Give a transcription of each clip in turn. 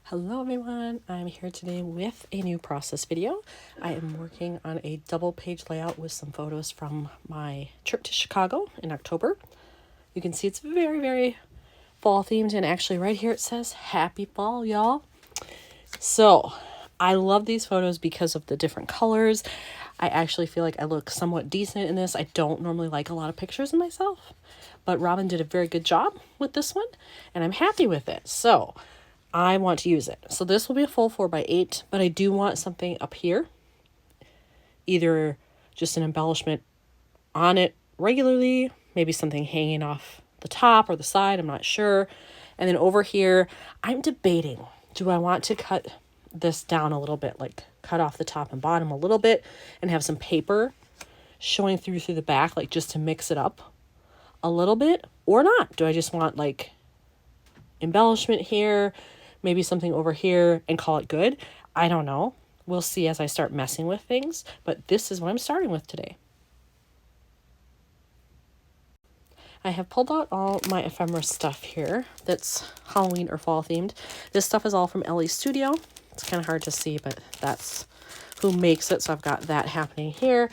Hello everyone, I'm here today with a new process video. I am working on a double page layout with some photos from my trip to Chicago in October. You can see it's very fall themed, and actually right here it says happy fall, y'all. So I love these photos because of the different colors. I actually feel like I look somewhat decent in this. I don't normally like a lot of pictures of myself, but Robin did a very good job with this one and I'm happy with it. So I want to use it. So this will be a full 4x8, but I do want something up here, either just an embellishment on it regularly, maybe something hanging off the top or the side, I'm not sure. And then over here, I'm debating, do I want to cut this down a little bit, like cut off the top and bottom a little bit and have some paper showing through the back, like just to mix it up a little bit, or not? Do I just want like embellishment here, maybe something over here, and call it good? I don't know. We'll see as I start messing with things, but this is what I'm starting with today. I have pulled out all my ephemera stuff here that's Halloween or fall themed. This stuff is all from Ellie's Studio. It's kind of hard to see, but that's who makes it, so I've got that happening here.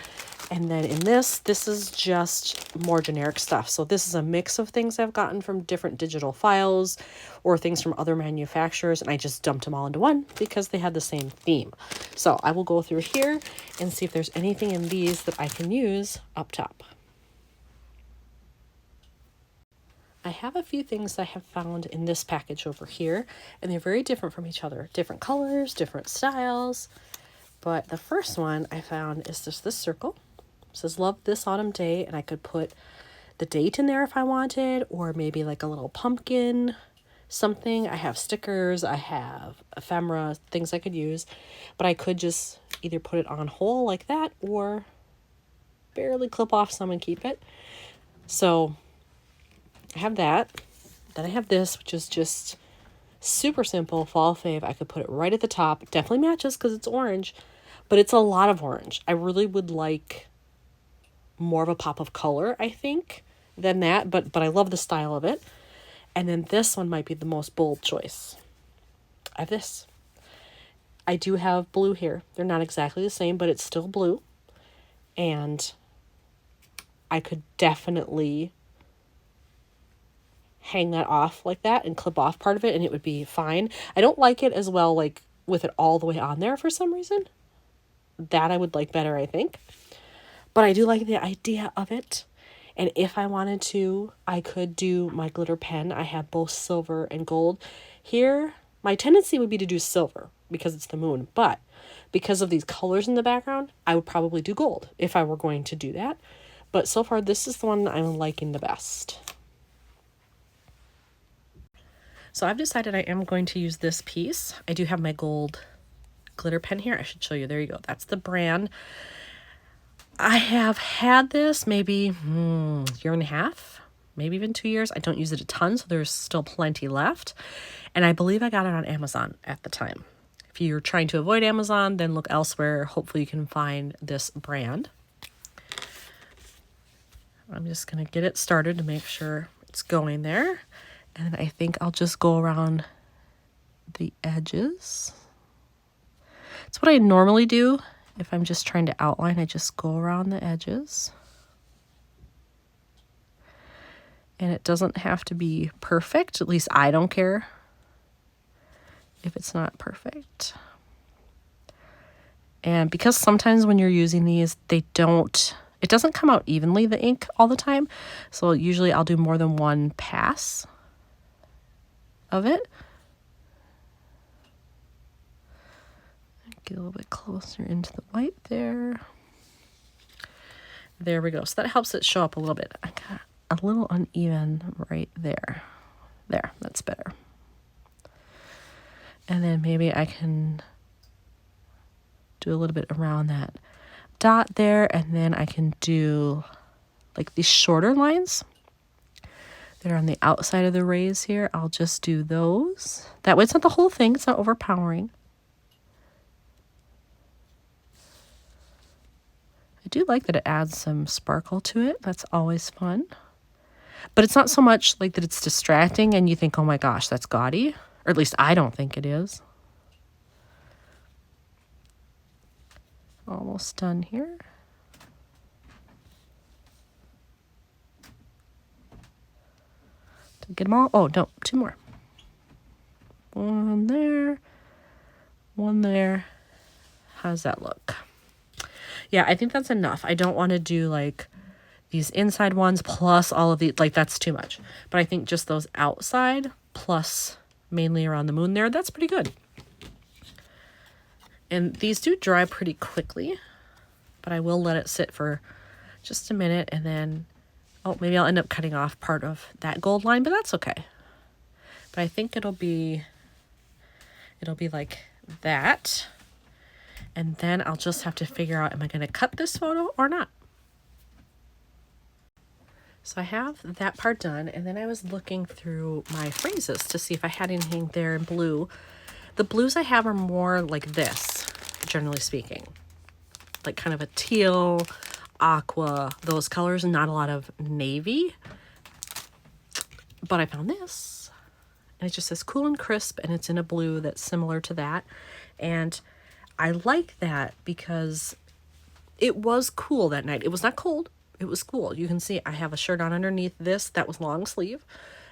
And then in this is just more generic stuff. So this is a mix of things I've gotten from different digital files or things from other manufacturers, and I just dumped them all into one because they had the same theme. So I will go through here and see if there's anything in these that I can use up top. I have a few things I have found in this package over here, and they're very different from each other. Different colors, different styles. But the first one I found is just this circle. It says love this autumn day, and I could put the date in there if I wanted, or maybe like a little pumpkin something. I have stickers, I have ephemera, things I could use, but I could just either put it on whole like that or barely clip off some and keep it. So I have that. Then I have this, which is just super simple fall fave. I could put it right at the top. It definitely matches because it's orange, but it's a lot of orange. I really would like more of a pop of color, I think, than that, but I love the style of it. And then this one might be the most bold choice. I have this. I do have blue here. They're not exactly the same, but it's still blue. And I could definitely hang that off like that and clip off part of it and it would be fine. I don't like it as well, like with it all the way on there for some reason. That I would like better, I think. But I do like the idea of it. And if I wanted to, I could do my glitter pen. I have both silver and gold. Here, my tendency would be to do silver because it's the moon. But because of these colors in the background, I would probably do gold if I were going to do that. But so far, this is the one I'm liking the best. So I've decided I am going to use this piece. I do have my gold glitter pen here. I should show you. There you go. That's the brand. I have had this maybe year and a half, maybe even 2 years. I don't use it a ton, so there's still plenty left. And I believe I got it on Amazon at the time. If you're trying to avoid Amazon, then look elsewhere. Hopefully you can find this brand. I'm just going to get it started to make sure it's going there. And I think I'll just go around the edges. It's what I normally do. If I'm just trying to outline, I just go around the edges. And it doesn't have to be perfect. At least I don't care if it's not perfect. And because sometimes when you're using these, it doesn't come out evenly, the ink, all the time. So usually I'll do more than one pass of it. Get a little bit closer into the white there. There we go. So that helps it show up a little bit. I got a little uneven right there. There, that's better. And then maybe I can do a little bit around that dot there, and then I can do like these shorter lines that are on the outside of the rays here. I'll just do those. That way it's not the whole thing. It's not overpowering. I do like that it adds some sparkle to it. That's always fun. But it's not so much like that it's distracting and you think, oh my gosh, that's gaudy Or at least I don't think it is. Almost done here. Did I get them all? Oh, no, 2 more. One there. One there. How's that look? Yeah, I think that's enough. I don't want to do like these inside ones plus all of these. Like, that's too much. But I think just those outside plus mainly around the moon there, that's pretty good. And these do dry pretty quickly, but I will let it sit for just a minute and then, oh, maybe I'll end up cutting off part of that gold line, but that's okay. But I think it'll be like that. And then I'll just have to figure out, am I going to cut this photo or not? So I have that part done, and then I was looking through my phrases to see if I had anything there in blue. The blues I have are more like this, generally speaking. Like kind of a teal, aqua, those colors, not a lot of navy. But I found this, and it just says cool and crisp, and it's in a blue that's similar to that. And I like that because it was cool that night. It was not cold. It was cool. You can see I have a shirt on underneath this that was long sleeve.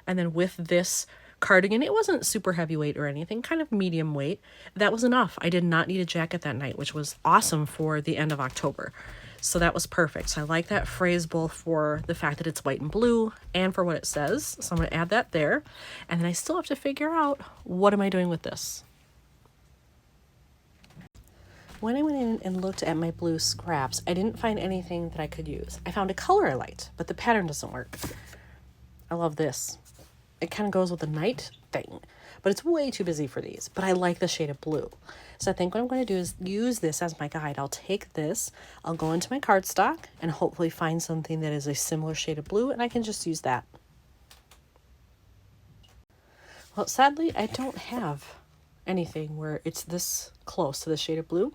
And then with this cardigan, it wasn't super heavyweight or anything, kind of medium weight. That was enough. I did not need a jacket that night, which was awesome for the end of October. So that was perfect. So I like that phrase both for the fact that it's white and blue and for what it says. So I'm going to add that there. And then I still have to figure out, what am I doing with this? When I went in and looked at my blue scraps, I didn't find anything that I could use. I found a color I liked, but the pattern doesn't work. I love this. It kind of goes with the night thing, but it's way too busy for these. But I like the shade of blue. So I think what I'm going to do is use this as my guide. I'll take this, I'll go into my cardstock and hopefully find something that is a similar shade of blue, and I can just use that. Well, sadly, I don't have anything where it's this close to the shade of blue.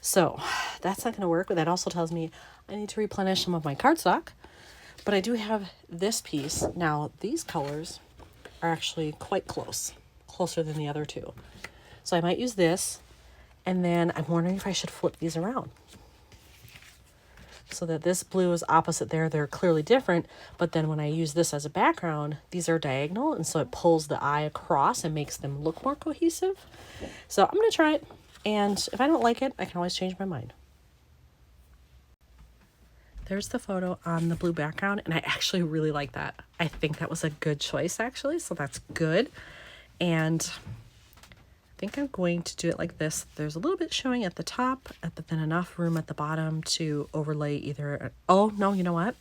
So that's not going to work. But that also tells me I need to replenish some of my cardstock. But I do have this piece. Now, these colors are actually quite close, closer than the other two. So I might use this. And then I'm wondering if I should flip these around, so that this blue is opposite there. They're clearly different. But then when I use this as a background, these are diagonal. And so it pulls the eye across and makes them look more cohesive. So I'm going to try it. And if I don't like it, I can always change my mind. There's the photo on the blue background, and I actually really like that. I think that was a good choice, actually, so that's good. And I think I'm going to do it like this. There's a little bit showing at the top, but then enough room at the bottom to overlay either... Oh, no, you know what?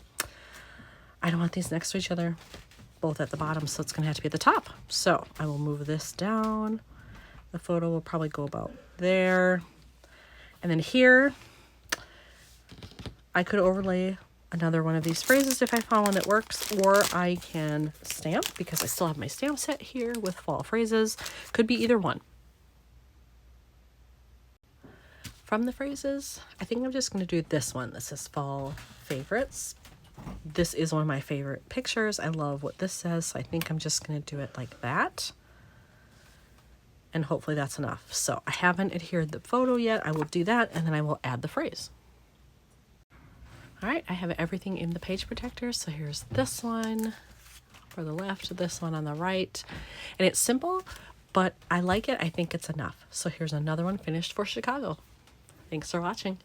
I don't want these next to each other, both at the bottom, so it's going to have to be at the top. So I will move this down. The photo will probably go about there. And then here, I could overlay another one of these phrases if I found one that works, or I can stamp, because I still have my stamp set here with fall phrases. Could be either one. From the phrases, I think I'm just going to do this one. This is Fall Favorites. This is one of my favorite pictures. I love what this says, so I think I'm just going to do it like that. And hopefully that's enough. So I haven't adhered the photo yet. I will do that, and then I will add the phrase. All right, I have everything in the page protector. So here's this one for the left, this one on the right. And it's simple, but I like it. I think it's enough. So here's another one finished for Chicago. Thanks for watching.